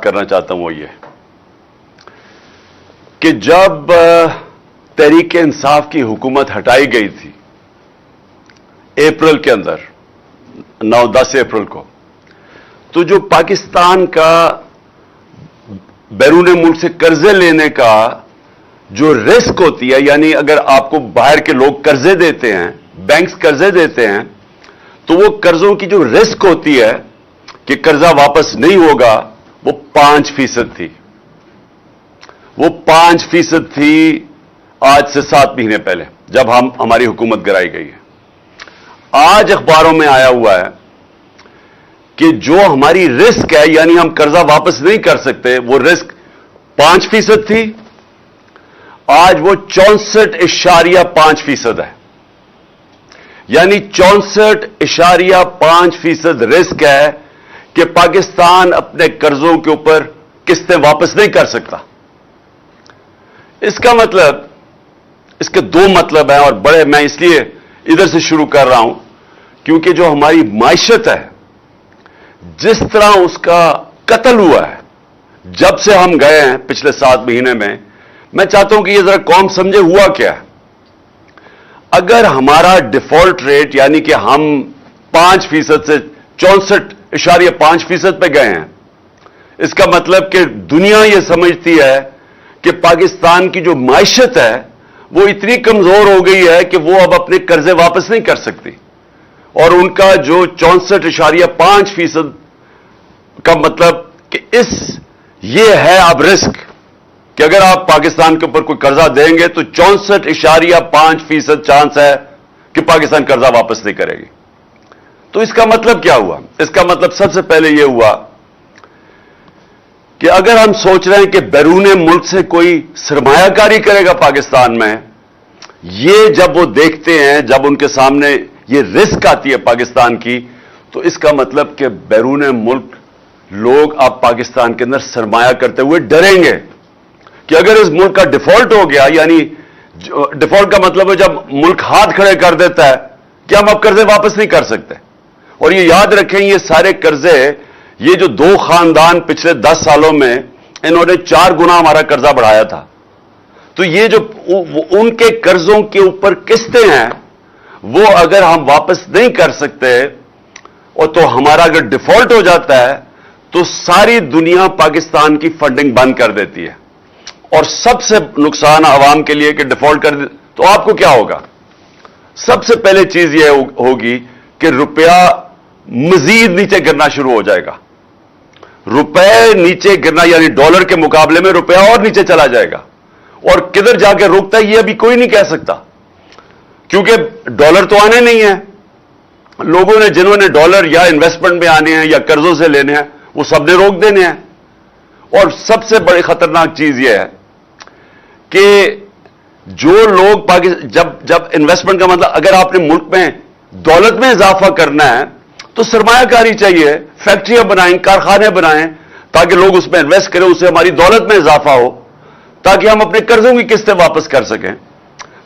बात करना चाहता हूं वो ये कि जब तहरीक इंसाफ की हुकूमत हटाई गई थी अप्रैल के अंदर 9-10 अप्रैल को, तो जो पाकिस्तान का बैरून मुल्क से कर्जे लेने का जो रिस्क होती है, यानी अगर आपको बाहर के लोग कर्जे देते हैं, बैंक्स कर्जे देते हैं, तो वो कर्जों की जो रिस्क होती है कि कर्जा वापस नहीं होगा, वो 5% थी। वो 5% थी आज से 7 महीने पहले जब हमारी हुकूमत गिराई गई है। आज अखबारों में आया हुआ है कि जो हमारी रिस्क है, यानी हम कर्जा वापस नहीं कर सकते, वो रिस्क 5% थी, आज वो 64.5% है। यानी 64.5% रिस्क है कि पाकिस्तान अपने कर्जों के ऊपर किस्तें वापस नहीं कर सकता। इसका मतलब, इसके 2 मतलब हैं और बड़े, मैं इसलिए इधर से शुरू कर रहा हूं क्योंकि जो हमारी माइशत है, जिस तरह उसका कत्ल हुआ है जब से हम गए हैं पिछले 7 महीने में, मैं चाहता हूं कि ये जरा कौम समझे हुआ क्या है। अगर हमारा डिफॉल्ट रेट यानी कि हम 5% से 64.5% पे गए हैं, इसका मतलब कि दुनिया ये समझती है कि पाकिस्तान की जो माइशत है वो इतनी कमजोर हो गई है कि वो अब अपने कर्जे वापस नहीं कर सकती, और उनका जो 64.5% का मतलब कि ये है अब रिस्क कि अगर आप पाकिस्तान के ऊपर कोई कर्जा देंगे तो 64.5% चांस है कि पाकिस्तान कर्जा वापस नहीं करेगी। तो इसका मतलब क्या हुआ? इसका मतलब सबसे पहले यह हुआ कि अगर हम सोच रहे हैं कि बैरून मुल्क से कोई सरमायाकारी करेगा पाकिस्तान में, ये जब वो देखते हैं, जब उनके सामने ये रिस्क आती है पाकिस्तान की, तो इसका मतलब कि बैरून मुल्क लोग अब पाकिस्तान के अंदर सरमाया करते हुए डरेंगे कि अगर इस मुल्क का डिफॉल्ट हो गया, यानी डिफॉल्ट का मतलब है जब मुल्क हाथ खड़े कर देता है कि हम अब कर्जे वापस नहीं कर सकते। और ये याद रखें, ये सारे कर्जे, ये जो 2 खानदान पिछले 10 सालों में इन्होंने 4 गुना हमारा कर्जा बढ़ाया था, तो ये जो उनके कर्जों के ऊपर किस्तें हैं, वो अगर हम वापस नहीं कर सकते और तो हमारा अगर डिफॉल्ट हो जाता है तो सारी दुनिया पाकिस्तान की फंडिंग बंद कर देती है, और सबसे नुकसान आवाम के लिए कि डिफॉल्ट कर दे तो आपको क्या होगा? सबसे पहले चीज यह होगी कि रुपया मजीद नीचे गिरना शुरू हो जाएगा। रुपए नीचे गिरना यानी डॉलर के मुकाबले में रुपया और नीचे चला जाएगा, और किधर जाके रुकता है ये अभी कोई नहीं कह सकता, क्योंकि डॉलर तो आने नहीं है। लोगों ने, जिन्होंने डॉलर या इन्वेस्टमेंट में आने हैं या कर्जों से लेने हैं, वो सबने रोक देने हैं। और सबसे बड़ी खतरनाक चीज यह है कि जो लोग जब इन्वेस्टमेंट का मतलब, अगर आपने मुल्क में दौलत में इजाफा करना है तो सरमायाकारी चाहिए, फैक्ट्रियां बनाएं, कारखाने बनाएं, ताकि लोग उसमें इन्वेस्ट करें, उससे हमारी दौलत में इजाफा हो, ताकि हम अपने कर्जों की किस्तें वापस कर सकें।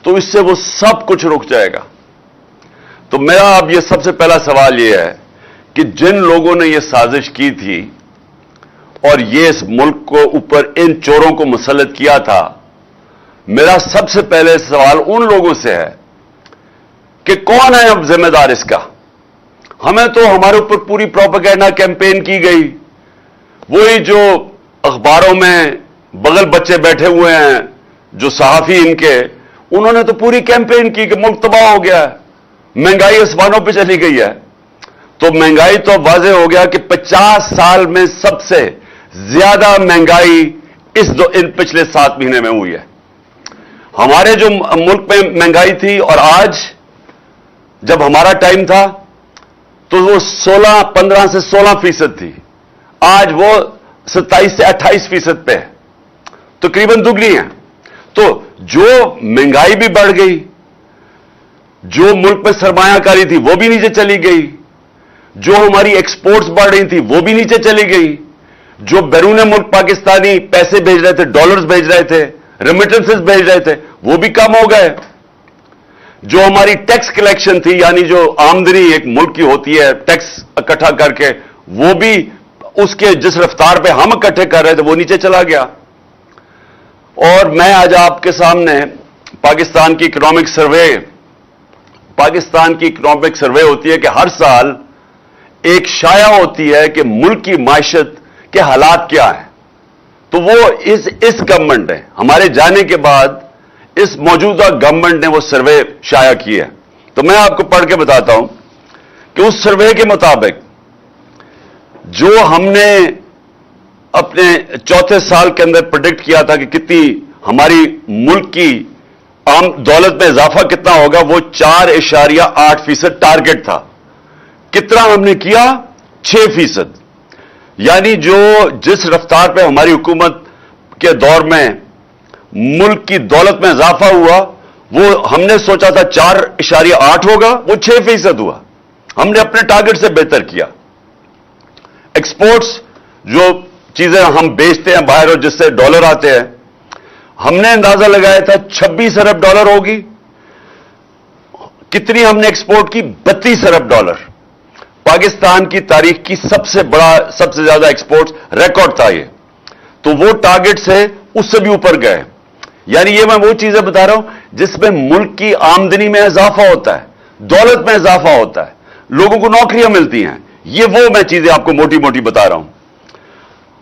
तो इससे वो सब कुछ रुक जाएगा। तो मेरा अब ये सबसे पहला सवाल यह है कि जिन लोगों ने यह साजिश की थी और ये इस मुल्क को ऊपर इन चोरों को मुसल्लत किया था, मेरा सबसे पहले सवाल उन लोगों से है कि कौन है अब जिम्मेदार इसका? हमें तो हमारे ऊपर पूरी प्रोपेगेंडा कैंपेन की गई, वही जो अखबारों में बगल बच्चे बैठे हुए हैं जो सहाफी इनके, उन्होंने तो पूरी कैंपेन की कि मुल्क तबाह हो गया है, महंगाई आसमानों पे चली गई है। तो महंगाई तो वाज़े हो गया कि 50 साल में सबसे ज्यादा महंगाई इन पिछले 7 महीने में हुई है। हमारे जो मुल्क में महंगाई थी और आज जब हमारा टाइम था तो वो 15 से 16% थी, आज वो 27 से 28% पे है, तकरीबन दुगनी है। तो जो महंगाई भी बढ़ गई, जो मुल्क में सरमायाकारी थी वो भी नीचे चली गई, जो हमारी एक्सपोर्ट्स बढ़ रही थी वो भी नीचे चली गई, जो बैरून मुल्क पाकिस्तानी पैसे भेज रहे थे, डॉलर्स भेज रहे थे, रेमिटेंसेस भेज रहे थे, वो भी कम हो गए। जो हमारी टैक्स कलेक्शन थी, यानी जो आमदनी एक मुल्क की होती है टैक्स इकट्ठा करके, वो भी उसके जिस रफ्तार पे हम इकट्ठे कर रहे थे वो नीचे चला गया। और मैं आज आपके सामने पाकिस्तान की इकोनॉमिक सर्वे होती है कि हर साल एक शाया होती है कि मुल्क की मायशत के हालात क्या हैं। तो वो इस गवर्नमेंट ने, हमारे जाने के बाद इस मौजूदा गवर्नमेंट ने वो सर्वे शाया की है। तो मैं आपको पढ़ के बताता हूं कि उस सर्वे के मुताबिक जो हमने अपने चौथे साल के अंदर प्रेडिक्ट किया था कि कितनी हमारी मुल्क की आम दौलत में इजाफा कितना होगा, वो 4.8% टारगेट था। कितना हमने किया? 6%। यानी जो जिस रफ्तार पे हमारी हुकूमत के दौर में मुल्क की दौलत में इजाफा हुआ, वो हमने सोचा था 4.8 होगा, वो 6% हुआ। हमने अपने टारगेट से बेहतर किया। एक्सपोर्ट्स, जो चीजें हम बेचते हैं बाहर और जिससे डॉलर आते हैं, हमने अंदाजा लगाया था 26 अरब डॉलर होगी। कितनी हमने एक्सपोर्ट की? 32 अरब डॉलर। पाकिस्तान की तारीख की सबसे ज्यादा एक्सपोर्ट रिकॉर्ड था ये। तो वो टारगेट से उससे भी ऊपर गए। यानी ये मैं वो चीजें बता रहा हूं जिसमें मुल्क की आमदनी में इजाफा होता है, दौलत में इजाफा होता है, लोगों को नौकरियां मिलती हैं। ये वो मैं चीजें आपको मोटी मोटी बता रहा हूं।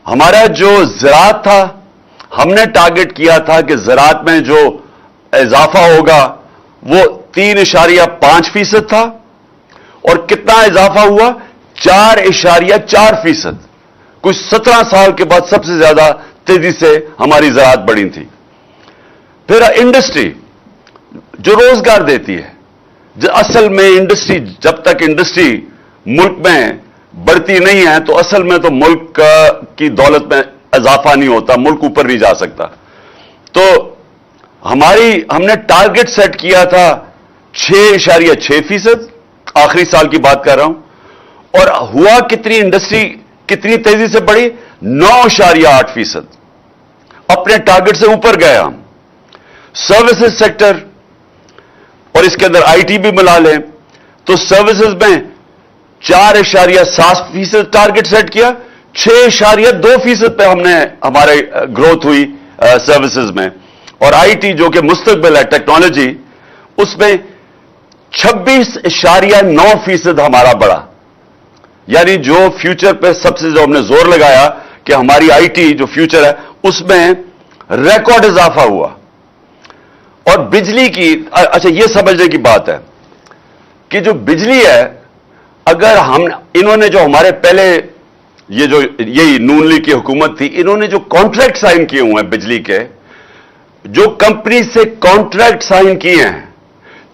हमारा जो ज़राअत था, हमने टारगेट किया था कि ज़राअत में जो इजाफा होगा वो 3.5% था, और कितना इजाफा हुआ? 4.4%। कुछ 17 साल के बाद सबसे ज्यादा तेजी से हमारी ज़राअत बढ़ी थी। फिर इंडस्ट्री, जो रोजगार देती है, असल में इंडस्ट्री, जब तक इंडस्ट्री मुल्क में बढ़ती नहीं है तो असल में तो मुल्क की दौलत में इजाफा नहीं होता, मुल्क ऊपर नहीं जा सकता। तो हमने टारगेट सेट किया था 6.6%, आखिरी साल की बात कर रहा हूं। और हुआ कितनी? इंडस्ट्री कितनी तेजी से बढ़ी? 9.8%। अपने टारगेट से ऊपर गए हम। सर्विसेज सेक्टर, और इसके अंदर आईटी भी मिला लें, तो सर्विसेज में 4.7% टारगेट सेट किया। 6.2% पे हमारे ग्रोथ हुई सर्विसेज में। और आईटी जो कि मुस्तकबिल है, टेक्नोलॉजी, उसमें 26.9% हमारा बढ़ा। यानी जो फ्यूचर पे सबसे जो हमने जोर लगाया कि हमारी आईटी जो फ्यूचर है उसमें रिकॉर्ड इजाफा हुआ। और बिजली की, अच्छा ये समझने की बात है कि जो बिजली है, अगर इन्होंने जो हमारे पहले यही नून लीग की हुकूमत थी, इन्होंने जो कॉन्ट्रैक्ट साइन किए हुए हैं बिजली के, जो कंपनी से कॉन्ट्रैक्ट साइन किए हैं,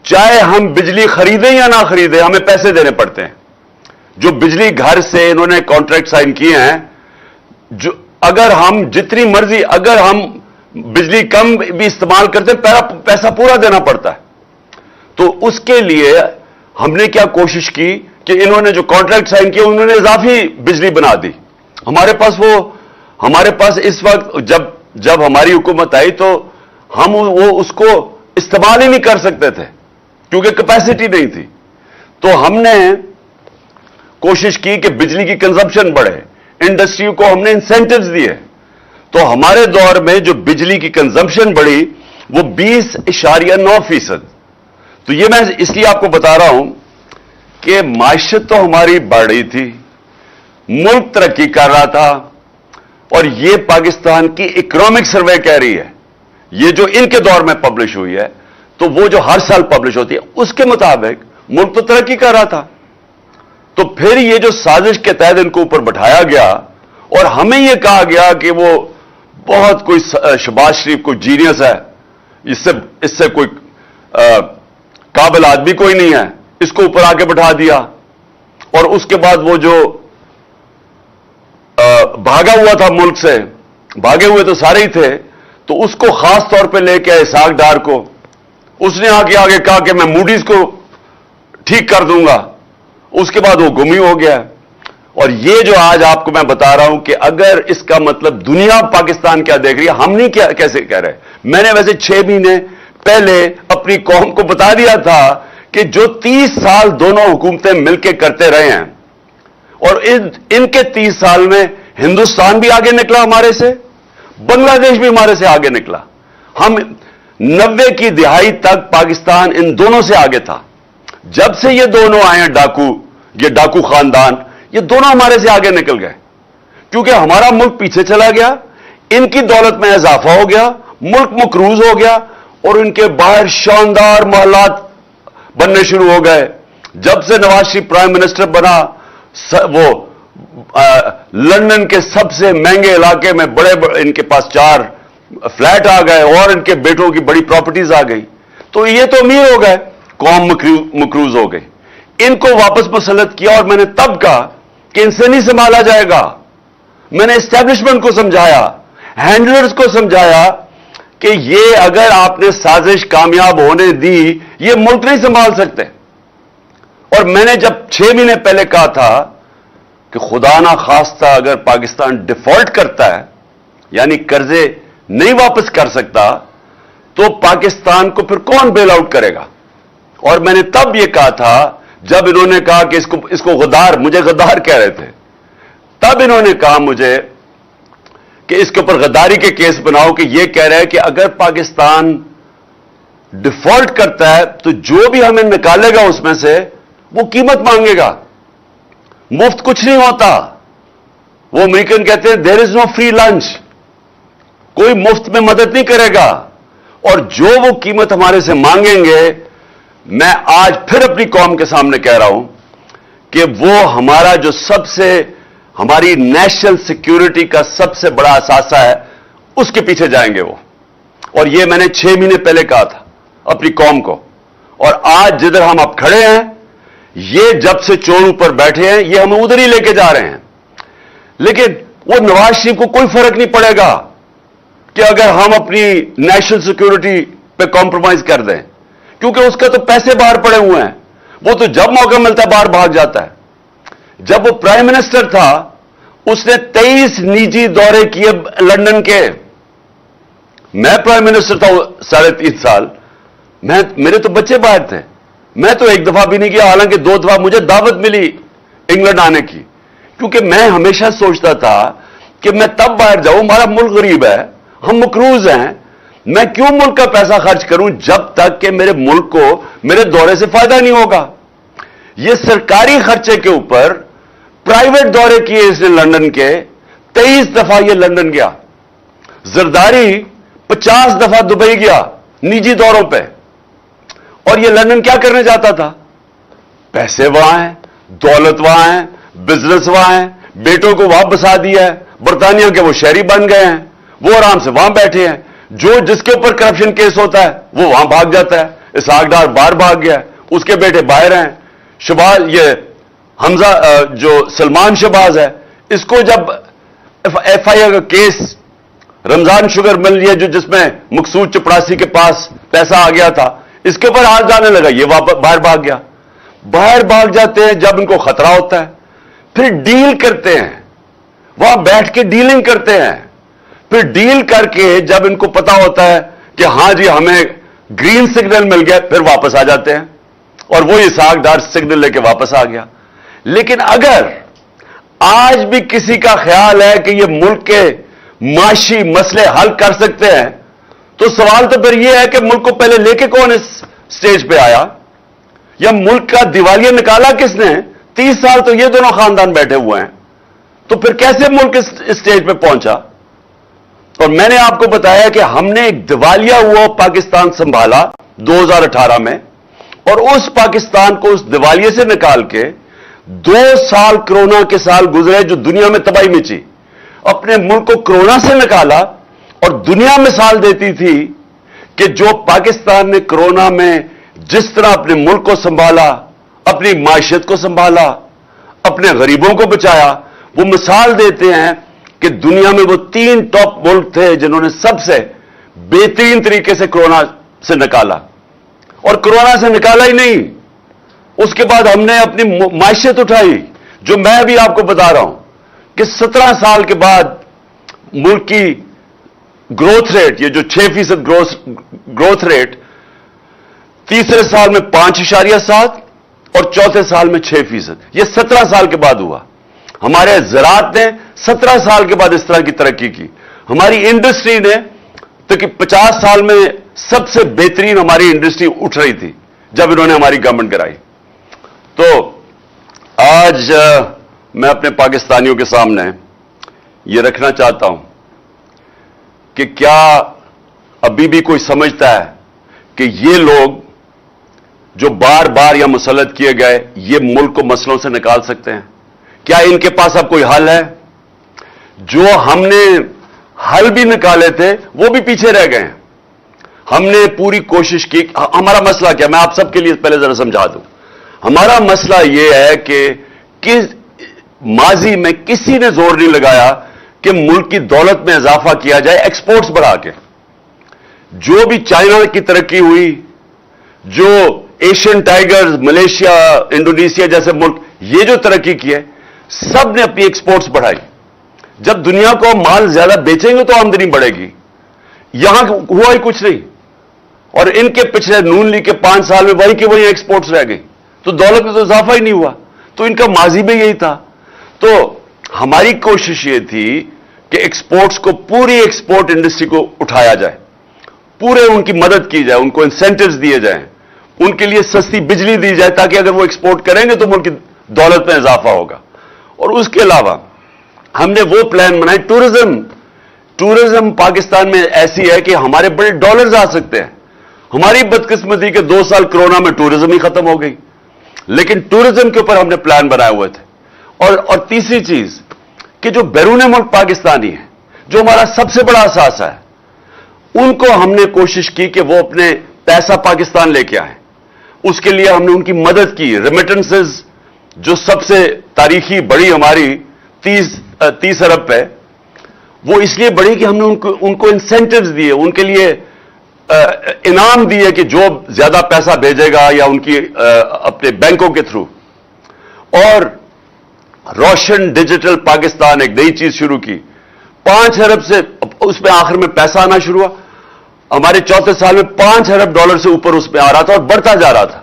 चाहे हम बिजली खरीदें या ना खरीदें, हमें पैसे देने पड़ते हैं। जो बिजली घर से इन्होंने कॉन्ट्रैक्ट साइन किए हैं, जो अगर हम जितनी मर्जी, अगर हम बिजली कम भी इस्तेमाल करते हैं, पैसा पूरा देना पड़ता है। तो उसके लिए हमने क्या कोशिश की कि इन्होंने जो कॉन्ट्रैक्ट साइन किए उन्होंने इजाफी बिजली बना दी। हमारे पास इस वक्त जब हमारी हुकूमत आई तो हम उसको इस्तेमाल ही नहीं कर सकते थे क्योंकि कैपेसिटी नहीं थी। तो हमने कोशिश की कि बिजली की कंजम्पशन बढ़े, इंडस्ट्री को हमने इंसेंटिव्स दिए। तो हमारे दौर में जो बिजली की कंजम्पशन बढ़ी वो 20.9%। तो ये मैं इसलिए आपको बता रहा हूं कि मायशत तो हमारी बढ़ रही थी, मुल्क तरक्की कर रहा था, और ये पाकिस्तान की इकोनॉमिक सर्वे कह रही है, ये जो इनके दौर में पब्लिश हुई है, तो वो जो हर साल पब्लिश होती है उसके मुताबिक मुल्क तो तरक्की कर रहा था। तो फिर ये जो साजिश के तहत इनको ऊपर बैठाया गया और हमें यह कहा गया कि वो बहुत कोई शहबाज शरीफ कोई जीनियस है, इससे कोई काबिल आदमी कोई नहीं है, इसको ऊपर आके बैठा दिया। और उसके बाद वो जो भागा हुआ था मुल्क से, भागे हुए तो सारे ही थे, तो उसको खास तौर पे लेके आए इसहाक डार को। उसने आगे कहा कि मैं मूडीज को ठीक कर दूंगा, उसके बाद वो गुम ही हो गया। और ये जो आज आपको मैं बता रहा हूं कि अगर इसका मतलब दुनिया पाकिस्तान क्या देख रही है, हम नहीं कैसे कह रहे। मैंने वैसे 6 महीने पहले अपनी कौम को बता दिया था कि जो 30 साल दोनों हुकूमतें मिलकर करते रहे हैं, और इनके 30 साल में हिंदुस्तान भी आगे निकला हमारे से, बांग्लादेश भी हमारे से आगे निकला। हम 90 की दिहाई तक पाकिस्तान इन दोनों से आगे था। जब से ये दोनों आए हैं ये डाकू खानदान, ये दोनों हमारे से आगे निकल गए, क्योंकि हमारा मुल्क पीछे चला गया, इनकी दौलत में इजाफा हो गया, मुल्क मकरूज हो गया और इनके बाहर शानदार महलात बनने शुरू हो गए। जब से नवाज शरीफ प्राइम मिनिस्टर बना, वो लंदन के सबसे महंगे इलाके में बड़े इनके पास 4 फ्लैट आ गए और इनके बेटों की बड़ी प्रॉपर्टीज आ गई। तो ये तो अमीर हो गए, कौम मकरूज हो गई। इनको वापस मुसल्लत किया और मैंने तब कहा कि इनसे नहीं संभाला जाएगा। मैंने एस्टेब्लिशमेंट को समझाया, हैंडलर्स को समझाया कि ये अगर आपने साजिश कामयाब होने दी, ये मुल्क नहीं संभाल सकते। और मैंने जब 6 महीने पहले कहा था कि खुदा ना खास्ता अगर पाकिस्तान डिफॉल्ट करता है, यानी कर्जे नहीं वापस कर सकता, तो पाकिस्तान को फिर कौन बेल आउट करेगा। और मैंने तब यह कहा था, जब इन्होंने कहा कि इसको गद्दार, मुझे गद्दार कह रहे थे, तब इन्होंने कहा मुझे कि इसके ऊपर गद्दारी के केस बनाओ कि यह कह रहा है कि अगर पाकिस्तान डिफॉल्ट करता है तो जो भी हमें निकालेगा उसमें से वो कीमत मांगेगा। मुफ्त कुछ नहीं होता। वो अमेरिकन कहते हैं there is no free lunch, कोई मुफ्त में मदद नहीं करेगा। और जो वो कीमत हमारे से मांगेंगे, मैं आज फिर अपनी कौम के सामने कह रहा हूं कि वो हमारा जो हमारी नेशनल सिक्योरिटी का सबसे बड़ा असासा है, उसके पीछे जाएंगे वो। और ये मैंने 6 महीने पहले कहा था अपनी कौम को। और आज जिधर हम अब खड़े हैं, ये जब से चोर ऊपर बैठे हैं, ये हमें उधर ही लेके जा रहे हैं। लेकिन वो नवाज शरीफ को कोई फर्क नहीं पड़ेगा कि अगर हम अपनी नेशनल सिक्योरिटी पे कॉम्प्रोमाइज कर दें, क्योंकि उसका तो पैसे बाहर पड़े हुए हैं। वो तो जब मौका मिलता है बाहर भाग जाता है। जब वो प्राइम मिनिस्टर था, उसने 23 निजी दौरे किए लंदन के। मैं प्राइम मिनिस्टर था 3.5 साल, मेरे तो बच्चे बाहर थे, मैं तो एक दफा भी नहीं किया। हालांकि 2 दफा मुझे दावत मिली इंग्लैंड आने की, क्योंकि मैं हमेशा सोचता था कि मैं तब बाहर जाऊं, हमारा मुल्क गरीब है, हम मकरूज हैं, मैं क्यों मुल्क का पैसा खर्च करूं जब तक कि मेरे मुल्क को मेरे दौरे से फायदा नहीं होगा। ये सरकारी खर्चे के ऊपर प्राइवेट दौरे किए इसने लंदन के। 23 दफा ये लंदन गया। जरदारी 50 दफा दुबई गया निजी दौरों पे। और ये लंदन क्या करने जाता था? पैसे वहां हैं, दौलत वहां है, बिजनेस वहां है, बेटों को वहां बसा दिया है, बरतानिया के वो शहरी बन गए हैं, वो आराम से वहां बैठे हैं। जो जिसके ऊपर करप्शन केस होता है वो वहां भाग जाता है। इसहाक डार बाहर भाग गया, उसके बेटे बाहर हैं। शबाज, ये हमजा जो सलमान शहबाज है, इसको जब FIR का केस रमजान शुगर मिल रही है, जो जिसमें मकसूद चपरासी के पास पैसा आ गया था, इसके ऊपर हाथ जाने लगा, ये बाहर भाग गया। बाहर भाग जाते हैं जब इनको खतरा होता है, फिर डील करते हैं, वहां बैठ के डीलिंग करते हैं। फिर डील करके जब इनको पता होता है कि हां जी हमें ग्रीन सिग्नल मिल गया, फिर वापस आ जाते हैं। और वो इसहाक डार सिग्नल लेके वापस आ गया। लेकिन अगर आज भी किसी का ख्याल है कि ये मुल्क के माशी मसले हल कर सकते हैं, तो सवाल तो फिर यह है कि मुल्क को पहले लेके कौन इस स्टेज पे आया, या मुल्क का दिवालिया निकाला किसने? 30 साल तो ये दोनों खानदान बैठे हुए हैं, तो फिर कैसे मुल्क इस स्टेज पे पहुंचा? और मैंने आपको बताया कि हमने एक दिवालिया हुआ पाकिस्तान संभाला 2018 में, और उस पाकिस्तान को उस दिवालिये से निकाल के 2 साल कोरोना के साल गुजरे जो दुनिया में तबाही मची, अपने मुल्क को कोरोना से निकाला। और दुनिया मिसाल देती थी कि जो पाकिस्तान ने कोरोना में जिस तरह अपने मुल्क को संभाला, अपनी माशियत को संभाला, अपने गरीबों को बचाया, वो मिसाल देते हैं कि दुनिया में वो 3 टॉप मुल्क थे जिन्होंने सबसे बेहतरीन तरीके से कोरोना से निकाला। और कोरोना से निकाला ही नहीं, उसके बाद हमने अपनी माशियत उठाई, जो मैं भी आपको बता रहा हूं कि 17 साल के बाद मुल्क की ग्रोथ रेट, ये जो 6% ग्रोथ रेट, तीसरे साल में 5.7 और चौथे साल में 6%, ये 17 साल के बाद हुआ। ہمارے زراعت نے 17 سال کے بعد اس طرح کی ترقی کی. ہماری انڈسٹری نے تو کہ 50 سال میں سب سے بہترین ہماری انڈسٹری اٹھ رہی تھی جب انہوں نے ہماری گورنمنٹ کرائی. تو آج میں اپنے پاکستانیوں کے سامنے یہ رکھنا چاہتا ہوں کہ کیا ابھی بھی کوئی سمجھتا ہے کہ یہ لوگ جو بار بار یا مسلط کیے گئے یہ ملک کو مسئلوں سے نکال سکتے ہیں؟ کیا ان کے پاس اب کوئی حل ہے؟ جو ہم نے حل بھی نکالے تھے وہ بھی پیچھے رہ گئے ہیں. ہم نے پوری کوشش کی. ہمارا مسئلہ کیا، میں آپ سب کے لیے پہلے ذرا سمجھا دوں. ہمارا مسئلہ یہ ہے کہ ماضی میں کسی نے زور نہیں لگایا کہ ملک کی دولت میں اضافہ کیا جائے ایکسپورٹس بڑھا کے. جو بھی چائنا کی ترقی ہوئی، جو ایشین ٹائیگرز، ملیشیا، انڈونیشیا جیسے ملک یہ جو ترقی کی ہے، سب نے اپنی ایکسپورٹس بڑھائی. جب دنیا کو مال زیادہ بیچیں گے تو آمدنی بڑھے گی. یہاں ہوا ہی کچھ نہیں، اور ان کے پچھلے نون لیگ کے 5 سال میں وہی کہ وہی ایکسپورٹس رہ گئی، تو دولت میں تو اضافہ ہی نہیں ہوا. تو ان کا ماضی میں یہی تھا. تو ہماری کوشش یہ تھی کہ ایکسپورٹس کو، پوری ایکسپورٹ انڈسٹری کو اٹھایا جائے، پورے ان کی مدد کی جائے، ان کو انسینٹیوز دیے جائیں، ان کے لیے سستی بجلی دی جائے تاکہ اگر وہ ایکسپورٹ کریں گے تو ملک کی دولت میں اضافہ ہوگا. اور اس کے علاوہ ہم نے وہ پلان بنائے. ٹورزم پاکستان میں ایسی ہے کہ ہمارے بڑے ڈالرز آ سکتے ہیں. ہماری بدقسمتی کے 2 سال کرونا میں ٹورزم ہی ختم ہو گئی، لیکن ٹورزم کے اوپر ہم نے پلان بنائے ہوئے تھے. اور تیسری چیز کہ جو بیرون ملک پاکستانی ہیں، جو ہمارا سب سے بڑا اثاثہ ہے، ان کو ہم نے کوشش کی کہ وہ اپنے پیسہ پاکستان لے کے آئیں. اس کے لیے ہم نے ان کی مدد کی. ریمیٹنسز جو سب سے تاریخی بڑی ہماری 30 ارب پہ، وہ اس لیے بڑی کہ ہم نے ان کو انسینٹیوز دیے، ان کے لیے انعام دیے کہ جو زیادہ پیسہ بھیجے گا یا ان کی اپنے بینکوں کے تھرو. اور روشن ڈیجیٹل پاکستان ایک نئی چیز شروع کی. 5 ارب سے اس میں آخر میں پیسہ آنا شروع ہوا. ہمارے 4 سال میں 5 ارب ڈالر سے اوپر اس میں آ رہا تھا اور بڑھتا جا رہا تھا.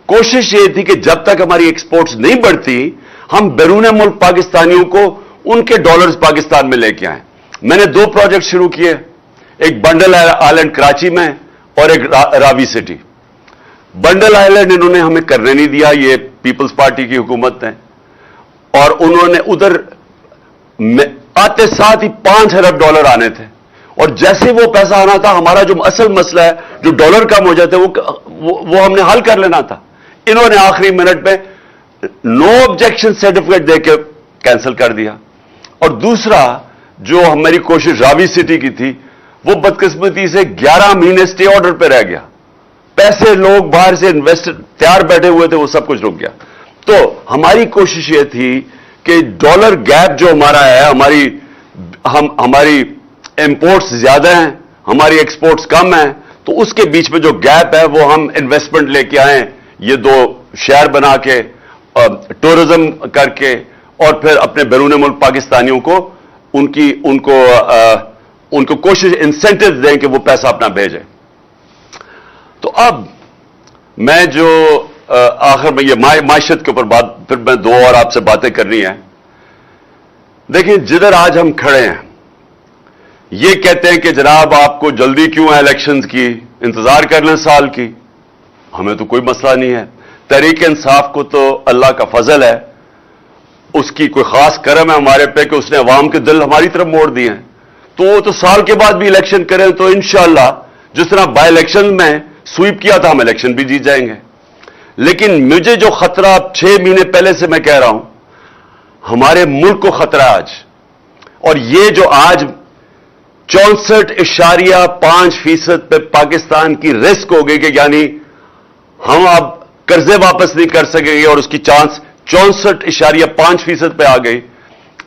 کوشش یہ تھی کہ جب تک ہماری ایکسپورٹس نہیں بڑھتی ہم بیرون ملک پاکستانیوں کو ان کے ڈالرز پاکستان میں لے کے آئیں. میں نے 2 پروجیکٹ شروع کیے، ایک بنڈل آئلینڈ کراچی میں اور ایک راوی سٹی. بنڈل آئلینڈ انہوں نے ہمیں کرنے نہیں دیا، یہ پیپلز پارٹی کی حکومت ہے، اور انہوں نے ادھر آتے ساتھ ہی 5 ارب ڈالر آنے تھے، اور جیسے وہ پیسہ آنا تھا ہمارا جو اصل مسئلہ ہے جو ڈالر کم ہو جاتے وہ ہم نے حل کر لینا تھا. انہوں نے آخری منٹ میں نو آبجیکشن سرٹیفکیٹ دے کے کینسل کر دیا. اور دوسرا جو ہماری کوشش راوی سٹی کی تھی، وہ بدقسمتی سے 11 مہینے سٹے آرڈر پہ رہ گیا. پیسے لوگ باہر سے انویسٹر تیار بیٹھے ہوئے تھے، وہ سب کچھ رک گیا. تو ہماری کوشش یہ تھی کہ ڈالر گیپ جو ہمارا ہے، ہماری امپورٹس زیادہ ہیں، ہماری ایکسپورٹس کم ہیں، تو اس کے بیچ میں جو گیپ ہے وہ ہم انویسٹمنٹ لے کے آئیں، یہ 2 شہر بنا کے، ٹورزم کر کے، اور پھر اپنے بیرون ملک پاکستانیوں کو ان کو کوشش انسینٹیو دیں کہ وہ پیسہ اپنا بھیجیں. تو اب میں جو آخر میں یہ معیشت کے اوپر بات، پھر میں 2 اور آپ سے باتیں کرنی ہیں. دیکھیں جدھر آج ہم کھڑے ہیں، یہ کہتے ہیں کہ جناب آپ کو جلدی کیوں ہے الیکشنز کی، انتظار کر لیں سال کی. ہمیں تو کوئی مسئلہ نہیں ہے. تحریک انصاف کو تو اللہ کا فضل ہے، اس کی کوئی خاص کرم ہے ہمارے پہ کہ اس نے عوام کے دل ہماری طرف موڑ دیے ہیں. تو وہ تو سال کے بعد بھی الیکشن کریں تو انشاءاللہ جس طرح بائی الیکشن میں سویپ کیا تھا ہم الیکشن بھی جیت جائیں گے. لیکن مجھے جو خطرہ 6 مہینے پہلے سے میں کہہ رہا ہوں، ہمارے ملک کو خطرہ آج، اور یہ جو آج 64.5% پہ پاکستان کی رسک ہو گئی کہ یعنی ہم اب قرضے واپس نہیں کر سکیں گے، اور اس کی چانس 64.5% پہ آ گئی.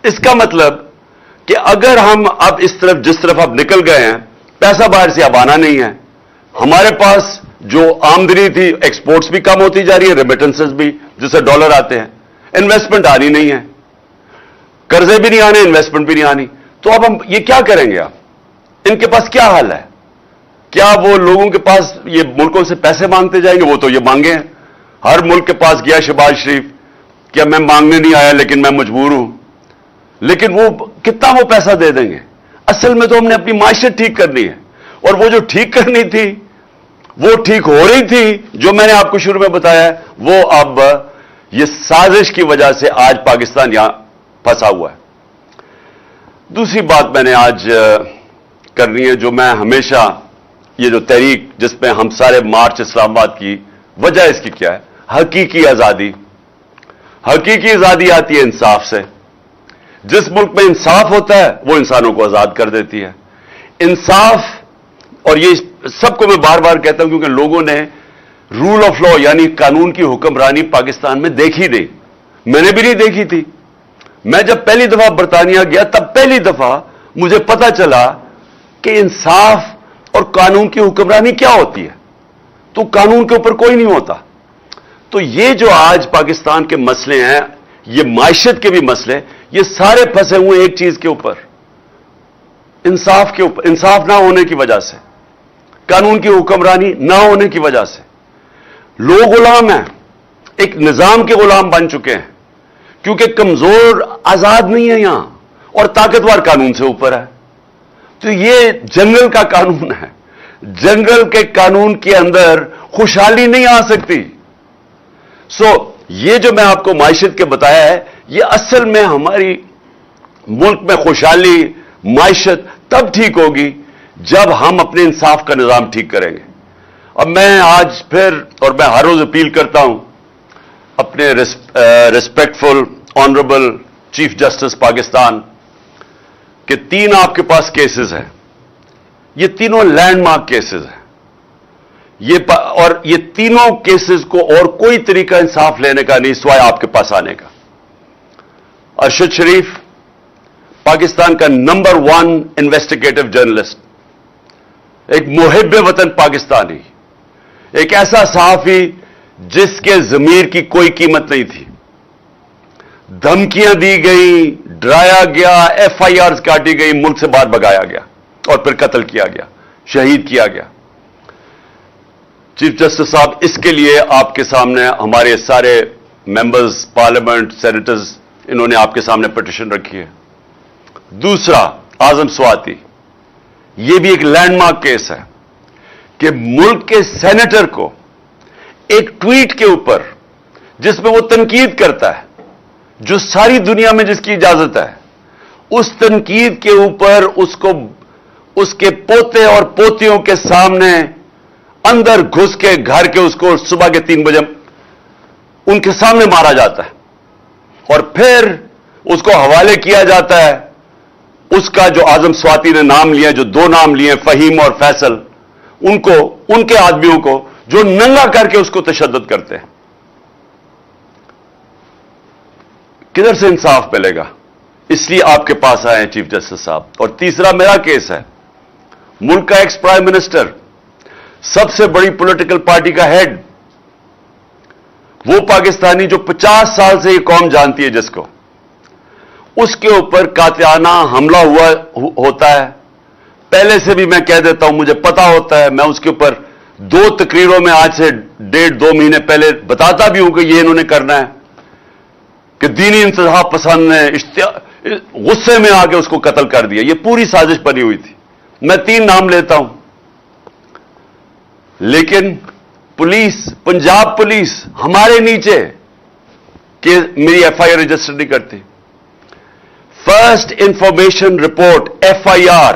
اس کا مطلب کہ اگر ہم اب جس طرف اب نکل گئے ہیں، پیسہ باہر سے اب آنا نہیں ہے. ہمارے پاس جو آمدنی تھی، ایکسپورٹس بھی کم ہوتی جا رہی ہے، ریمیٹنسز بھی جس سے ڈالر آتے ہیں، انویسٹمنٹ آنی نہیں ہے، قرضے بھی نہیں آنے، انویسٹمنٹ بھی نہیں آنی. تو اب ہم یہ کیا کریں گے؟ ان کے پاس کیا حل ہے؟ کیا وہ لوگوں کے پاس یہ ملکوں سے پیسے مانگتے جائیں گے؟ وہ تو یہ مانگے ہیں. ہر ملک کے پاس گیا شہباز شریف، क्या मैं मांगने नहीं आया लेकिन मैं मजबूर हूं, लेकिन वो कितना वो पैसा दे देंगे? असल में तो हमने अपनी माइशत ठीक करनी है, और वो जो ठीक करनी थी वो ठीक हो रही थी, जो मैंने आपको शुरू में बताया, वो अब ये साजिश की वजह से आज पाकिस्तान यहां फंसा हुआ है। दूसरी बात मैंने आज करनी है, जो मैं हमेशा, ये जो तहरीक जिसमें हम सारे मार्च इस्लामाबाद की, वजह इसकी क्या है? हकीकी आजादी। हकीकी आजादी आती है इंसाफ से। जिस मुल्क में इंसाफ होता है वो इंसानों को आजाद कर देती है। इंसाफ, और ये सबको मैं बार बार कहता हूं क्योंकि लोगों ने रूल ऑफ लॉ यानी कानून की हुक्मरानी पाकिस्तान में देखी नहीं। मैंने भी नहीं देखी थी। मैं जब पहली दफा बरतानिया गया तब पहली दफा मुझे पता चला कि इंसाफ और कानून की हुक्मरानी क्या होती है। तो कानून के ऊपर कोई नहीं होता। तो ये जो आज पाकिस्तान के मसले हैं, ये माइशत के भी मसले, ये सारे फंसे हुए एक चीज के ऊपर, इंसाफ के ऊपर। इंसाफ ना होने की वजह से, कानून की हुक्मरानी ना होने की वजह से लोग गुलाम हैं, एक निजाम के गुलाम बन चुके हैं, क्योंकि कमजोर आजाद नहीं है यहां और ताकतवर कानून से ऊपर है। तो ये जंगल का कानून है। जंगल के कानून के अंदर खुशहाली नहीं आ सकती। ये जो मैं आपको माइशत के बताया है, ये असल में हमारी मुल्क में खुशहाली, माइशत तब ठीक होगी जब हम अपने इंसाफ का निजाम ठीक करेंगे। अब मैं आज फिर, और मैं हर रोज अपील करता हूं अपने respectful honourable chief justice Pakistan के, 3 आपके पास केसेस हैं। ये तीनों लैंडमार्क केसेस हैं। और ये तीनों केसेस को और कोई तरीका इंसाफ लेने का नहीं सिवाय आपके पास आने का। अरशद शरीफ पाकिस्तान का नंबर 1 इन्वेस्टिगेटिव जर्नलिस्ट, एक मुहिब वतन पाकिस्तानी, एक ऐसा सहाफी जिसके जमीर की कोई कीमत नहीं थी। धमकियां दी गई, डराया गया, FIRs काटी गई, मुल्क से बाहर भगाया गया और फिर कत्ल किया गया, शहीद किया गया। चीफ जस्टिस साहब, इसके लिए आपके सामने हमारे सारे मेंबर्स पार्लियामेंट, सेनेटर्स, इन्होंने आपके सामने पिटीशन रखी है। दूसरा, आजम स्वाति, यह भी एक लैंडमार्क केस है कि मुल्क के सेनेटर को एक ट्वीट के ऊपर, जिसमें वो तनकीद करता है, जो सारी दुनिया में जिसकी इजाजत है, उस तनकीद के ऊपर उसको उसके पोते और पोतियों के सामने अंदर घुस के घर के उसको सुबह के 3 बजे उनके सामने मारा जाता है और फिर उसको हवाले किया जाता है। उसका जो आजम स्वाति ने नाम लिया, जो 2 नाम लिए, फहीम और फैसल, उनको, उनके आदमियों को जो नंगा करके उसको तशद्दुद करते हैं। किधर से इंसाफ मिलेगा? इसलिए आपके पास आए हैं चीफ जस्टिस साहब। और तीसरा मेरा केस है, मुल्क का एक्स प्राइम मिनिस्टर, सबसे बड़ी पॉलिटिकल पार्टी का हेड, वो पाकिस्तानी जो 50 साल से ये कौम जानती है जिसको, उसके ऊपर कातिलाना हमला होता है। पहले से भी मैं कह देता हूं, मुझे पता होता है। मैं उसके ऊपर 2 तकरीरों में आज से 1.5-2 महीने पहले बताता भी हूं कि ये इन्होंने करना है, कि दीनी इंतजाम पसंद ने गुस्से में आके उसको कत्ल कर दिया। ये पूरी साजिश बनी हुई थी। मैं 3 नाम लेता हूं, लेकिन पुलिस, पंजाब पुलिस हमारे नीचे कि मेरी FIR रजिस्टर नहीं करती। फर्स्ट इंफॉर्मेशन रिपोर्ट, FIR,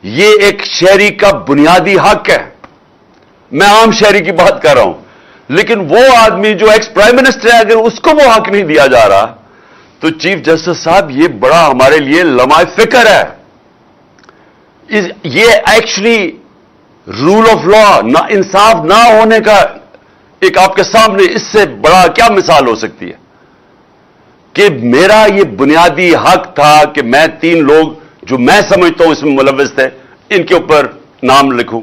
ये एक शहरी का बुनियादी हक है। मैं आम शहरी की बात कर रहा हूं, लेकिन वो आदमी जो एक्स प्राइम मिनिस्टर है, अगर उसको वो हक नहीं दिया जा रहा, तो चीफ जस्टिस साहब, ये बड़ा हमारे लिए लम्हा फिक्र है। ये एक्चुअली रूल ऑफ लॉ, ना इंसाफ ना होने का एक आपके सामने इससे बड़ा क्या मिसाल हो सकती है कि मेरा ये बुनियादी हक था कि मैं 3 लोग जो मैं समझता हूं इसमें मुलव्विस थे, इनके ऊपर नाम लिखूं।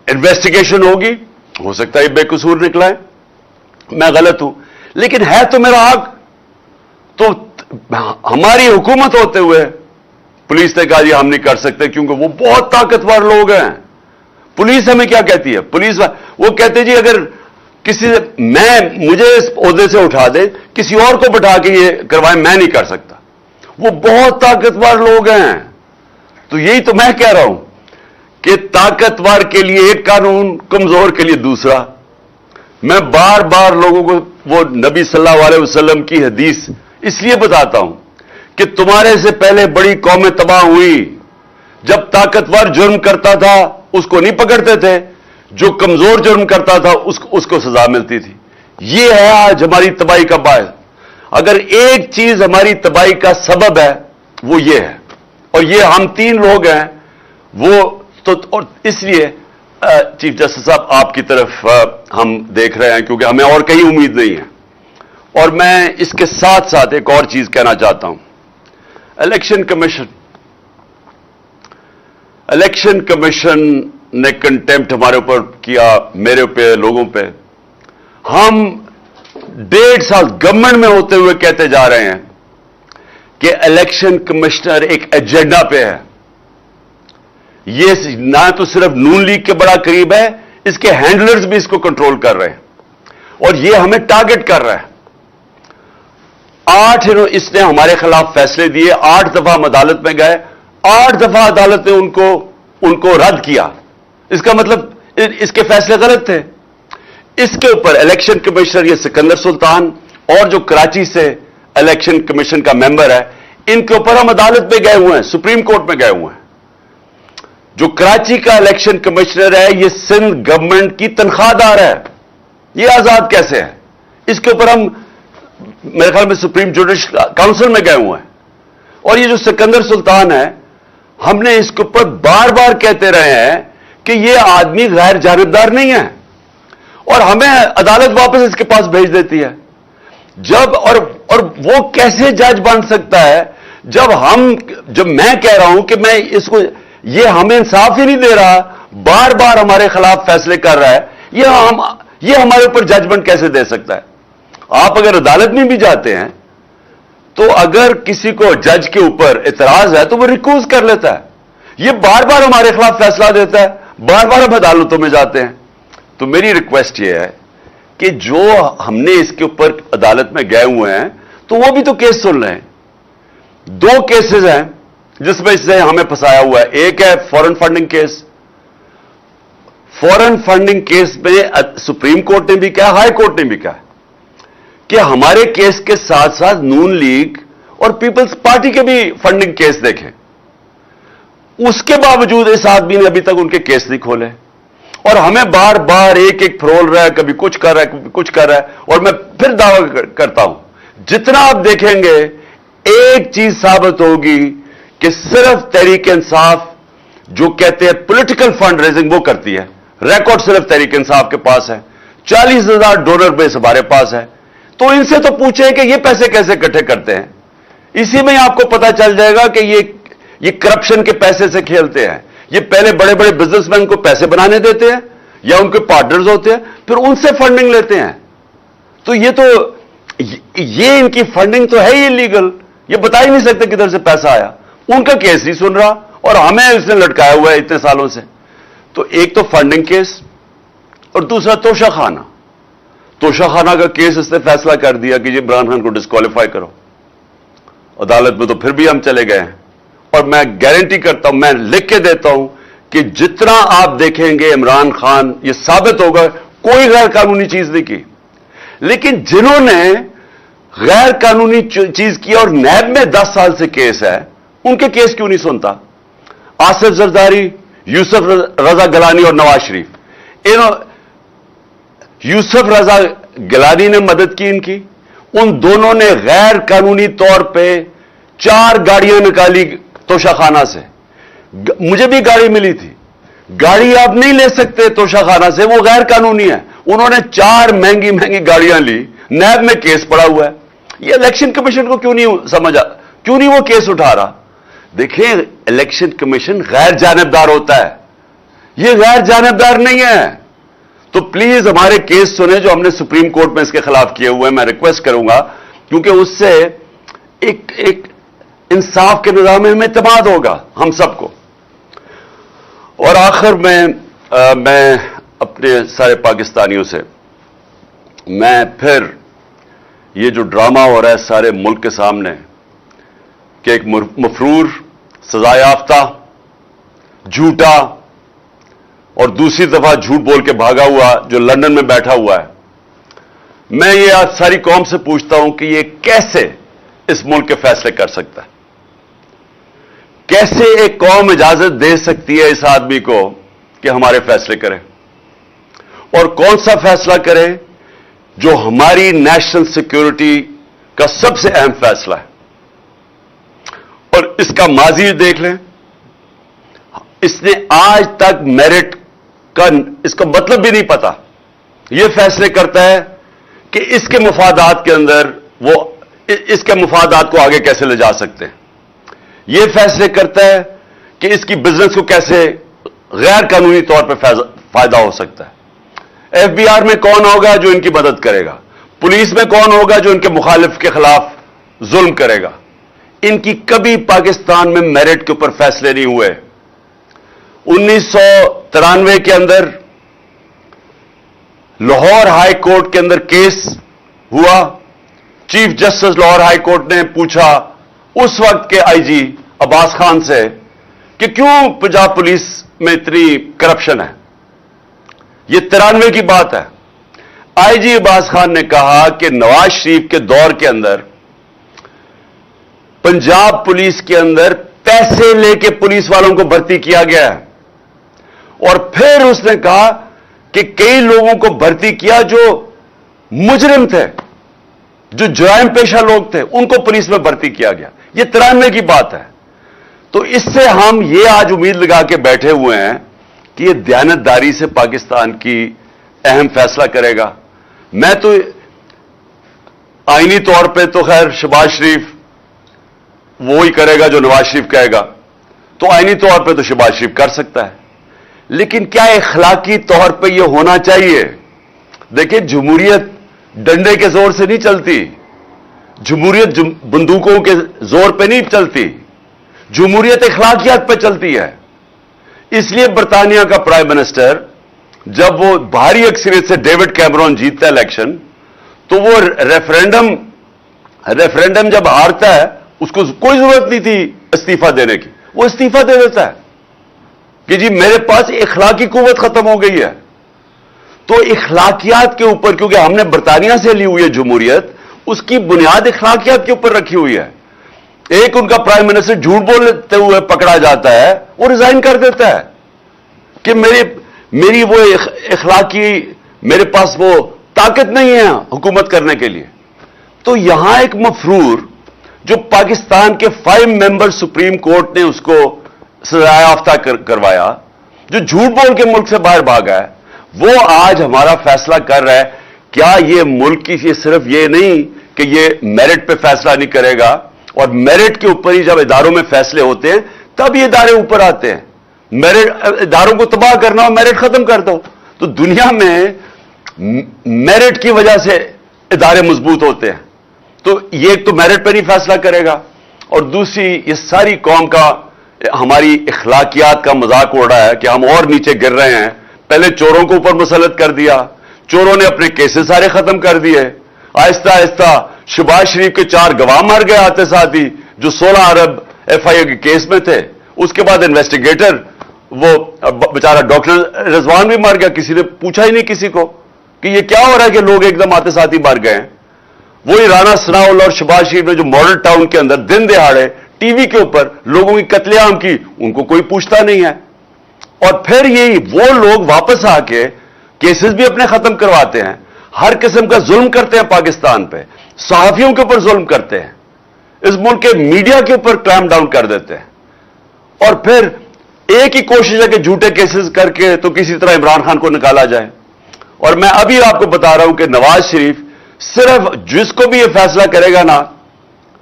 इन्वेस्टिगेशन होगी, हो सकता है ये बेकसूर निकला है, मैं गलत हूं, लेकिन है तो मेरा हक। तो हमारी हुकूमत होते हुए पुलिस ने कहा जी हम नहीं कर सकते, क्योंकि वो बहुत ताकतवर लोग हैं। पुलिस हमें क्या कहती है? पुलिस वो कहते जी अगर किसी से मुझे इस ओहदे से उठा दे, किसी और को बिठा के ये करवाएं, मैं नहीं कर सकता। वो बहुत ताकतवर लोग हैं। तो यही तो मैं कह रहा हूं कि ताकतवर के लिए एक कानून, कमजोर के लिए दूसरा। मैं बार बार लोगों को वो नबी सल्लल्लाहु अलैहि वसल्लम की हदीस इसलिए बताता हूं कि तुम्हारे से पहले बड़ी कौमें तबाह हुई। जब ताकतवर जुर्म करता था उसको नहीं पकड़ते थे, जो कमजोर जुर्म करता था उसको सजा मिलती थी। ये है आज हमारी तबाही का बायस। अगर एक चीज हमारी तबाही का सबब है वो ये है, और ये हम तीन लोग हैं वो तो। और इसलिए चीफ जस्टिस साहब आपकी तरफ हम देख रहे हैं, क्योंकि हमें और कहीं उम्मीद नहीं है। और मैं इसके साथ साथ एक और चीज कहना चाहता हूं। इलेक्शन कमीशन ने कंटेम्प्ट हमारे ऊपर किया, मेरे पे, लोगों पे। हम 1.5 साल गवर्नमेंट में होते हुए कहते जा रहे हैं कि इलेक्शन कमिश्नर एक एजेंडा पे है। ये ना तो सिर्फ नून लीग के बड़ा करीब है, इसके हैंडलर्स भी इसको कंट्रोल कर रहे हैं और ये हमें टारगेट कर रहा है। 8 इसने हमारे खिलाफ फैसले दिए, 8 दफा हम अदालत में गए, 8 दफा अदालत ने उनको रद्द किया। इसका मतलब इसके फैसले गलत थे। इसके ऊपर इलेक्शन कमिश्नर ये सिकंदर सुल्तान और जो कराची से इलेक्शन कमीशन का मेंबर है, इनके ऊपर हम अदालत में गए हुए हैं, सुप्रीम कोर्ट में गए हुए हैं। जो कराची का इलेक्शन कमिश्नर है ये सिंध गवर्नमेंट की तनख्वाहदार है, ये आजाद कैसे है? इसके ऊपर हम मेरे ख्याल में सुप्रीम जुडिशल काउंसिल में गए हुए हैं। और ये जो सिकंदर सुल्तान है, हमने इसके ऊपर बार बार कहते रहे हैं कि ये आदमी गैर जानिबदार नहीं है, और हमें अदालत वापस इसके पास भेज देती है। और वो कैसे जज बन सकता है जब मैं कह रहा हूं कि मैं इसको, ये हमें इंसाफ ही नहीं दे रहा, बार बार हमारे खिलाफ फैसले कर रहा है, ये हमारे ऊपर जजमेंट कैसे दे सकता है? आप अगर अदालत में भी जाते हैं तो अगर किसी को जज के ऊपर इतराज है तो वो रिक्यूज कर लेता है। ये बार बार हमारे खिलाफ फैसला देता है, बार बार हम अदालतों में जाते हैं। तो मेरी रिक्वेस्ट ये है कि जो हमने इसके ऊपर अदालत में गए हुए हैं तो वो भी तो केस सुन रहे हैं। 2 केसेस हैं जिसमें इससे हमें फंसाया हुआ है। एक है foreign funding case. Foreign funding case में सुप्रीम कोर्ट ने भी कहा, हाई कोर्ट ने भी कहा कि हमारे केस के साथ साथ नून लीग और पीपल्स पार्टी के भी फंडिंग केस देखें। उसके बावजूद इस आदमी ने अभी तक उनके केस नहीं खोले और हमें बार बार एक फरोल रहा है, कभी कुछ कर रहा है, कभी कुछ कर रहा है। और मैं फिर दावा करता हूं, जितना आप देखेंगे एक चीज साबित होगी कि सिर्फ तहरीक इंसाफ जो कहते हैं पॉलिटिकल फंड रेजिंग वो करती है। रिकॉर्ड सिर्फ तहरीक इंसाफ के पास है, 40,000 डोनर बेस हमारे पास है। तो इनसे तो पूछे कि ये पैसे कैसे इकट्ठे करते हैं। इसी में आपको पता चल जाएगा कि ये करप्शन के पैसे से खेलते हैं। ये पहले बड़े बड़े बिजनेसमैन को पैसे बनाने देते हैं या उनके पार्टनर्स होते हैं, फिर उनसे फंडिंग लेते हैं। तो ये इनकी फंडिंग तो है ही इलीगल, ये बता ही नहीं सकते किधर से पैसा आया। उनका केस नहीं सुन रहा और हमें इसने लटकाया हुआ है इतने सालों से। तो एक तो फंडिंग केस और दूसरा तोशाखाना। तोशाखाना का केस इसने फैसला कर दिया कि जी इमरान खान को डिस्क्वालीफाई करो। अदालत में तो फिर भी हम चले गए हैं। और मैं गारंटी करता हूं, मैं लिख के देता हूं कि जितना आप देखेंगे इमरान खान, ये साबित होगा कोई गैर कानूनी चीज नहीं की। लेकिन जिन्होंने गैर कानूनी चीज की और नैब में 10 साल से केस है, उनके केस क्यों नहीं सुनता? आसिफ जरदारी, यूसुफ रजा गिलानी और नवाज शरीफ। यूसुफ रजा गिलानी ने मदद की इनकी। उन दोनों ने गैर कानूनी तौर पे 4 गाड़ियां निकाली तोशाखाना से। मुझे भी गाड़ी मिली थी। गाड़ी आप नहीं ले सकते तोशाखाना से, वो गैर कानूनी है। उन्होंने 4 महंगी महंगी गाड़ियां ली, नैब में केस पड़ा हुआ है। ये इलेक्शन कमीशन को क्यों नहीं समझा, क्यों नहीं वो केस उठा रहा? देखिए, इलेक्शन कमीशन गैर जानिबदार होता है, ये गैर जानिबदार नहीं है। तो प्लीज हमारे केस सुने जो हमने सुप्रीम कोर्ट में इसके खिलाफ किए हुए हैं। मैं रिक्वेस्ट करूंगा, क्योंकि उससे एक इंसाफ के निजाम में इत्मीनान होगा हम सबको। और आखिर में मैं अपने सारे पाकिस्तानियों से میں پھر یہ جو ڈرامہ ہو رہا ہے سارے ملک کے سامنے کہ ایک مفرور سزا یافتہ جھوٹا اور دوسری دفعہ جھوٹ بول کے بھاگا ہوا جو لندن میں بیٹھا ہوا ہے، میں یہ آج ساری قوم سے پوچھتا ہوں کہ یہ کیسے اس ملک کے فیصلے کر سکتا ہے؟ کیسے ایک قوم اجازت دے سکتی ہے اس آدمی کو کہ ہمارے فیصلے کرے؟ اور کون سا فیصلہ کرے جو ہماری نیشنل سیکیورٹی کا سب سے اہم فیصلہ ہے؟ اور اس کا ماضی دیکھ لیں، اس نے آج تک میرٹ کا اس کا مطلب بھی نہیں پتا، یہ فیصلے کرتا ہے کہ اس کے مفادات کے اندر وہ اس کے مفادات کو آگے کیسے لے جا سکتے ہیں، یہ فیصلے کرتا ہے کہ اس کی بزنس کو کیسے غیر قانونی طور پہ فائدہ ہو سکتا ہے۔ ایف بی آر میں کون ہوگا جو ان کی مدد کرے گا؟ پولیس میں کون ہوگا جو ان کے مخالف کے خلاف ظلم کرے گا؟ ان کی کبھی پاکستان میں میرٹ کے اوپر فیصلے نہیں ہوئے۔ 1993 کے اندر لاہور ہائی کورٹ کے اندر کیس ہوا، chief justice Lahore high court نے پوچھا اس وقت کے آئی جی عباس خان سے کہ کیوں پنجاب پولیس میں اتنی کرپشن ہے؟ یہ 93 کی بات ہے۔ آئی جی عباس خان نے کہا کہ نواز شریف کے دور کے اندر پنجاب پولیس کے اندر پیسے لے کے پولیس والوں کو بھرتی کیا گیا ہے، اور پھر اس نے کہا کہ کئی لوگوں کو بھرتی کیا جو مجرم تھے، جو جرائم پیشہ لوگ تھے، ان کو پولیس میں بھرتی کیا گیا۔ یہ 93 کی بات ہے۔ تو اس سے ہم یہ آج امید لگا کے بیٹھے ہوئے ہیں کہ یہ دیانتداری سے پاکستان کی اہم فیصلہ کرے گا۔ میں تو آئینی طور پہ تو خیر شہباز شریف وہی کرے گا جو نواز شریف کہے گا، تو آئینی طور پہ تو شہباز شریف کر سکتا ہے، لیکن کیا اخلاقی طور پہ یہ ہونا چاہیے؟ دیکھیں، جمہوریت ڈنڈے کے زور سے نہیں چلتی، جمہوریت بندوقوں کے زور پہ نہیں چلتی، جمہوریت اخلاقیات پہ چلتی ہے۔ اس لیے برطانیہ کا پرائم منسٹر جب وہ بھاری اکثریت سے ڈیوڈ کیمرون جیتتا ہے الیکشن، تو وہ ریفرینڈم جب ہارتا ہے اس کو کوئی ضرورت نہیں تھی استعفیٰ دینے کی، وہ استعفیٰ دے دیتا ہے کہ جی میرے پاس اخلاقی قوت ختم ہو گئی ہے۔ تو اخلاقیات کے اوپر، کیونکہ ہم نے برطانیہ سے لی ہوئی ہے جمہوریت، اس کی بنیاد اخلاقیات کے اوپر رکھی ہوئی ہے۔ ایک ان کا پرائم منسٹر جھوٹ بولتے ہوئے پکڑا جاتا ہے، وہ ریزائن کر دیتا ہے کہ میری وہ اخلاقی، میرے پاس وہ طاقت نہیں ہے حکومت کرنے کے لیے۔ تو یہاں ایک مفرور جو پاکستان کے 5 ممبر سپریم کورٹ نے اس کو سزا یافتہ کروایا، جو جھوٹ بول کے ملک سے باہر بھاگا ہے، وہ آج ہمارا فیصلہ کر رہا ہے۔ کیا یہ ملک کی صرف یہ نہیں کہ یہ میرٹ پہ فیصلہ نہیں کرے گا، اور میرٹ کے اوپر ہی جب اداروں میں فیصلے ہوتے ہیں تب یہ ادارے اوپر آتے ہیں۔ میرٹ اداروں کو تباہ کرنا ہو، میرٹ ختم کر دو۔ تو دنیا میں میرٹ کی وجہ سے ادارے مضبوط ہوتے ہیں۔ تو یہ ایک تو میرٹ پہ نہیں فیصلہ کرے گا، اور دوسری یہ ساری قوم کا ہماری اخلاقیات کا مذاق اڑ رہا ہے کہ ہم اور نیچے گر رہے ہیں۔ پہلے چوروں کو اوپر مسلط کر دیا، چوروں نے اپنے کیسز سارے ختم کر دیے، آہستہ آہستہ شہباز شریف کے 4 گواہ مر گئے آتے ساتھ ہی جو 16 ارب ایف آئی اے کے کیس میں تھے۔ اس کے بعد انویسٹیگیٹر وہ بیچارہ ڈاکٹر رضوان بھی مر گیا، کسی نے پوچھا ہی نہیں کسی کو کہ یہ کیا ہو رہا ہے کہ لوگ ایک دم آتے ساتھ ہی مر گئے ہیں۔ وہی رانا ثناءاللہ اور شہباز شریف نے جو ماڈل ٹاؤن کے اندر دن دہاڑے ٹی وی کے اوپر لوگوں کی قتل عام کی، ان کو کوئی پوچھتا نہیں ہے۔ اور پھر یہی وہ لوگ واپس آ کے کیسز بھی اپنے ختم کرواتے ہیں، ہر قسم کا ظلم کرتے ہیں پاکستان پہ، صحافیوں کے اوپر ظلم کرتے ہیں، اس ملک کے میڈیا کے اوپر کرائم ڈاؤن کر دیتے ہیں، اور پھر ایک ہی کوشش ہے کہ جھوٹے کیسز کر کے تو کسی طرح عمران خان کو نکالا جائے۔ اور میں ابھی آپ کو بتا رہا ہوں کہ نواز شریف صرف جس کو بھی یہ فیصلہ کرے گا نا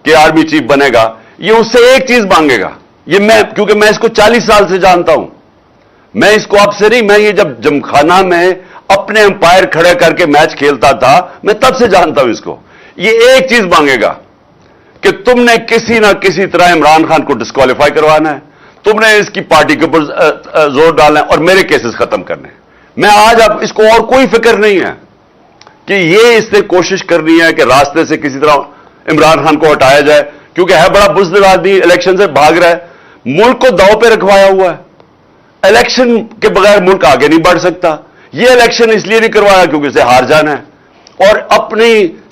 کہ آرمی چیف بنے گا، یہ اس سے ایک چیز مانگے گا۔ کیونکہ میں اس کو 40 سال سے جانتا ہوں، میں اس کو اب سے نہیں، میں یہ جب جمخانہ میں اپنے امپائر کھڑے کر کے میچ کھیلتا تھا، میں تب سے جانتا ہوں اس کو۔ یہ ایک چیز مانگے گا کہ تم نے کسی نہ کسی طرح عمران خان کو ڈسکوالیفائی کروانا ہے، تم نے اس کی پارٹی کے اوپر زور ڈالنا ہے اور میرے کیسز ختم کرنے ہیں۔ میں آج اب اس کو اور کوئی فکر نہیں ہے کہ یہ اس نے کوشش کرنی ہے کہ راستے سے کسی طرح عمران خان کو ہٹایا جائے، کیونکہ ہے بڑا بزدل آدمی، الیکشن سے بھاگ رہا ہے، ملک کو داؤ پہ رکھوایا ہوا ہے، الیکشن کے بغیر ملک آگے نہیں بڑھ سکتا۔ یہ الیکشن اس لیے نہیں کروایا کیونکہ اسے ہار جانا ہے، اور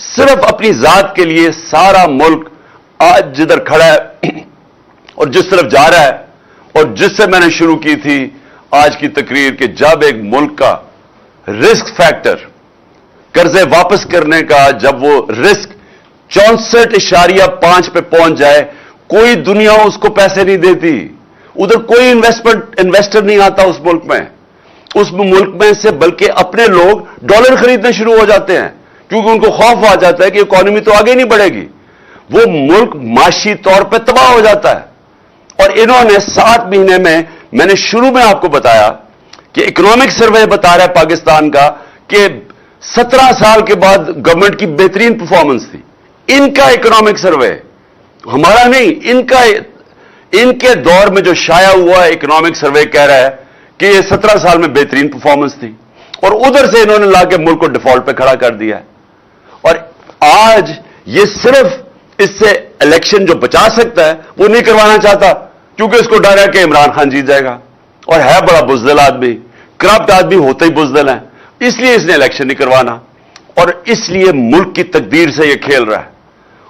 صرف اپنی ذات کے لیے سارا ملک آج جدھر کھڑا ہے اور جس طرف جا رہا ہے، اور جس سے میں نے شروع کی تھی آج کی تقریر کہ جب ایک ملک کا رسک فیکٹر قرضے واپس کرنے کا جب وہ رسک 64.5 پہ پہنچ جائے، کوئی دنیا اس کو پیسے نہیں دیتی، ادھر کوئی انویسٹر نہیں آتا اس ملک میں سے، بلکہ اپنے لوگ ڈالر خریدنے شروع ہو جاتے ہیں کیونکہ ان کو خوف آ جاتا ہے کہ اکانومی تو آگے نہیں بڑھے گی، وہ ملک معاشی طور پہ تباہ ہو جاتا ہے۔ اور انہوں نے 7 مہینے میں نے شروع میں آپ کو بتایا کہ اکنامک سروے بتا رہا ہے پاکستان کا کہ 17 سال کے بعد گورنمنٹ کی بہترین پرفارمنس تھی، ان کا اکنامک سروے، ہمارا نہیں، ان کے دور میں جو شائع ہوا اکنامک سروے کہہ رہا ہے کہ یہ 17 سال میں بہترین پرفارمنس تھی، اور ادھر سے انہوں نے لا کے ملک کو ڈیفالٹ پہ کھڑا کر دیا ہے۔ اور آج یہ صرف اس سے الیکشن جو بچا سکتا ہے وہ نہیں کروانا چاہتا کیونکہ اس کو ڈر ہے کہ عمران خان جیت جائے گا، اور ہے بڑا بزدل آدمی، کرپٹ آدمی ہوتا ہی بزدل ہے، اس لیے اس نے الیکشن نہیں کروانا، اور اس لیے ملک کی تقدیر سے یہ کھیل رہا ہے۔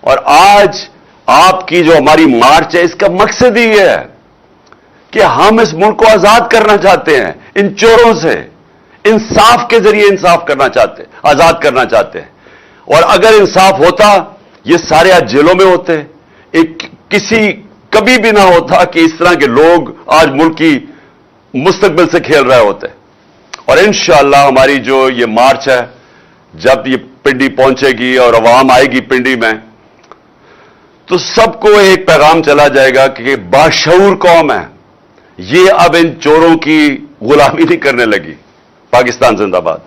اور آج آپ کی جو ہماری مارچ ہے اس کا مقصد ہی یہ ہے کہ ہم اس ملک کو آزاد کرنا چاہتے ہیں ان چوروں سے، انصاف کے ذریعے انصاف کرنا چاہتے ہیں، آزاد کرنا چاہتے ہیں۔ اور اگر انصاف ہوتا یہ سارے آج جیلوں میں ہوتے، کبھی بھی نہ ہوتا کہ اس طرح کے لوگ آج ملک کی مستقبل سے کھیل رہے ہوتے۔ اور انشاءاللہ ہماری جو یہ مارچ ہے جب یہ پنڈی پہنچے گی اور عوام آئے گی پنڈی میں، تو سب کو ایک پیغام چلا جائے گا کہ باشعور قوم ہے، یہ اب ان چوروں کی غلامی نہیں کرنے لگی۔ پاکستان زندہ باد۔